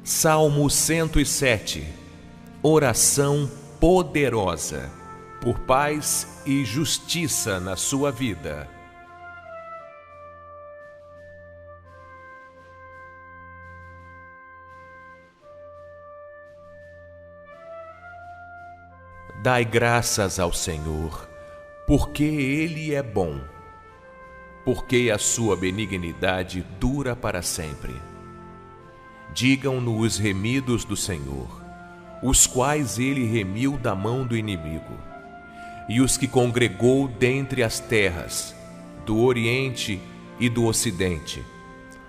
Salmo 107. Oração poderosa, por paz e justiça na sua vida. Dai graças ao Senhor, porque Ele é bom, porque a sua benignidade dura para sempre. Digam-no os remidos do Senhor, os quais Ele remiu da mão do inimigo, e os que congregou dentre as terras, do Oriente e do Ocidente,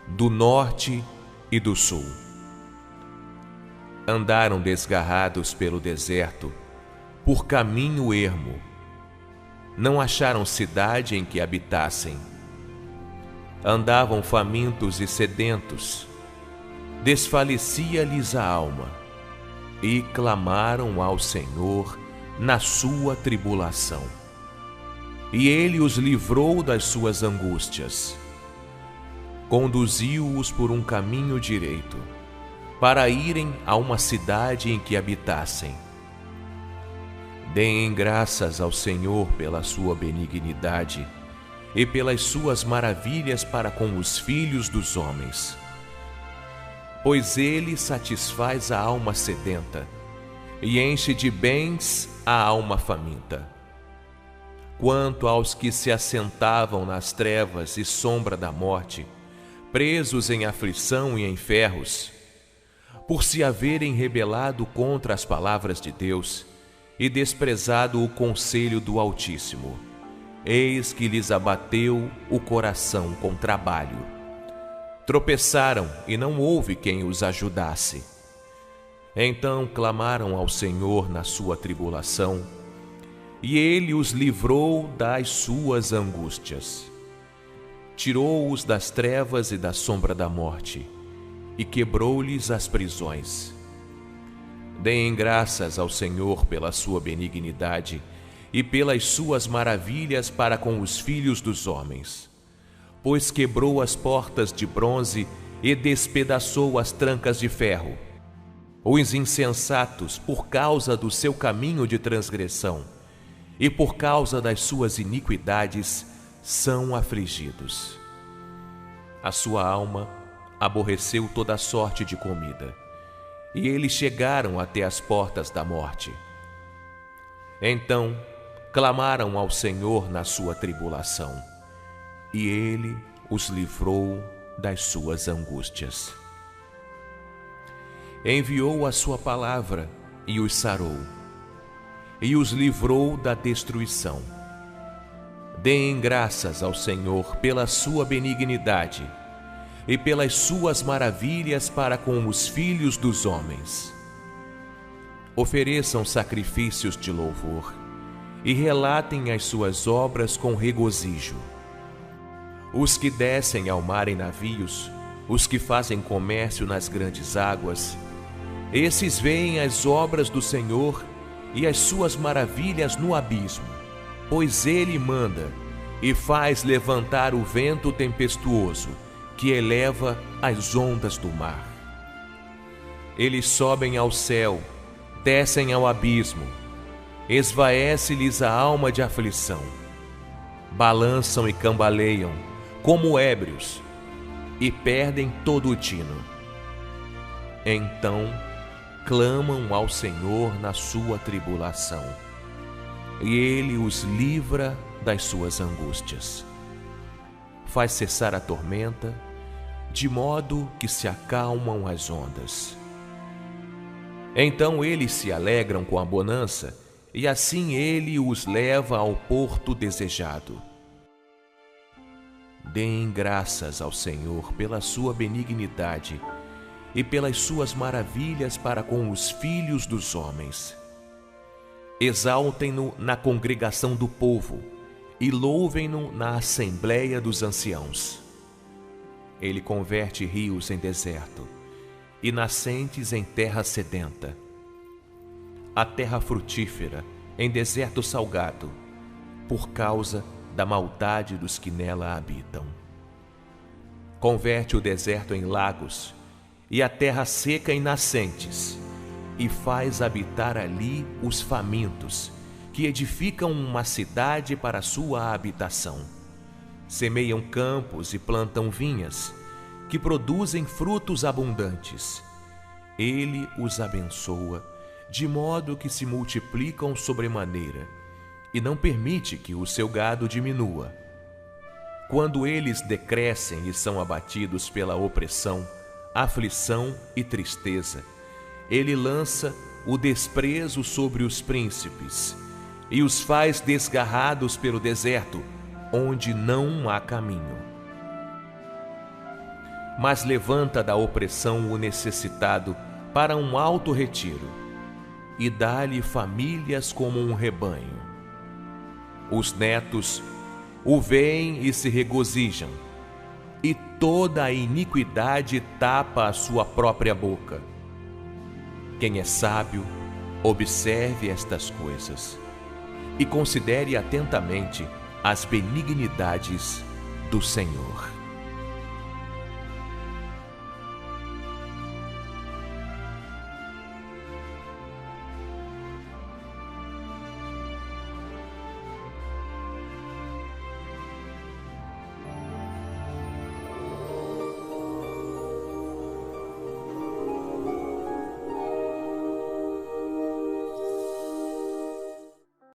do Norte e do Sul. Andaram desgarrados pelo deserto, por caminho ermo. Não acharam cidade em que habitassem. Andavam famintos e sedentos. Desfalecia-lhes a alma, e clamaram ao Senhor na sua tribulação. E Ele os livrou das suas angústias. Conduziu-os por um caminho direito, para irem a uma cidade em que habitassem. Deem graças ao Senhor pela sua benignidade e pelas suas maravilhas para com os filhos dos homens. Pois Ele satisfaz a alma sedenta e enche de bens a alma faminta. Quanto aos que se assentavam nas trevas e sombra da morte, presos em aflição e em ferros, por se haverem rebelado contra as palavras de Deus e desprezado o conselho do Altíssimo, eis que lhes abateu o coração com trabalho. Tropeçaram e não houve quem os ajudasse. Então clamaram ao Senhor na sua tribulação, e Ele os livrou das suas angústias. Tirou-os das trevas e da sombra da morte, e quebrou-lhes as prisões. Deem graças ao Senhor pela sua benignidade e pelas suas maravilhas para com os filhos dos homens. Pois quebrou as portas de bronze e despedaçou as trancas de ferro. Os insensatos, por causa do seu caminho de transgressão e por causa das suas iniquidades, são afligidos. A sua alma aborreceu toda sorte de comida, e eles chegaram até as portas da morte. Então clamaram ao Senhor na sua tribulação, e Ele os livrou das suas angústias. Enviou a sua palavra e os sarou, e os livrou da destruição. Deem graças ao Senhor pela sua benignidade e pelas suas maravilhas para com os filhos dos homens. Ofereçam sacrifícios de louvor e relatem as suas obras com regozijo. Os que descem ao mar em navios, os que fazem comércio nas grandes águas, esses veem as obras do Senhor e as suas maravilhas no abismo, pois Ele manda e faz levantar o vento tempestuoso, que eleva as ondas do mar. Eles sobem ao céu, descem ao abismo, esvaece-lhes a alma de aflição. Balançam e cambaleiam, como ébrios, e perdem todo o tino. Então clamam ao Senhor na sua tribulação, e Ele os livra das suas angústias. Faz cessar a tormenta, de modo que se acalmam as ondas. Então eles se alegram com a bonança, e assim Ele os leva ao porto desejado. Deem graças ao Senhor pela sua benignidade e pelas suas maravilhas para com os filhos dos homens. Exaltem-no na congregação do povo e louvem-no na assembleia dos anciãos. Ele converte rios em deserto e nascentes em terra sedenta. A terra frutífera em deserto salgado, por causa da maldade dos que nela habitam. Converte o deserto em lagos e a terra seca em nascentes, e faz habitar ali os famintos, que edificam uma cidade para sua habitação. Semeiam campos e plantam vinhas, que produzem frutos abundantes. Ele os abençoa, de modo que se multiplicam sobremaneira, e não permite que o seu gado diminua. Quando eles decrescem e são abatidos pela opressão, aflição e tristeza, ele lança o desprezo sobre os príncipes e os faz desgarrados pelo deserto, onde não há caminho. Mas levanta da opressão o necessitado para um alto retiro e dá-lhe famílias como um rebanho. Os netos o veem e se regozijam, e toda a iniquidade tapa a sua própria boca. Quem é sábio, observe estas coisas e considere atentamente as benignidades do Senhor.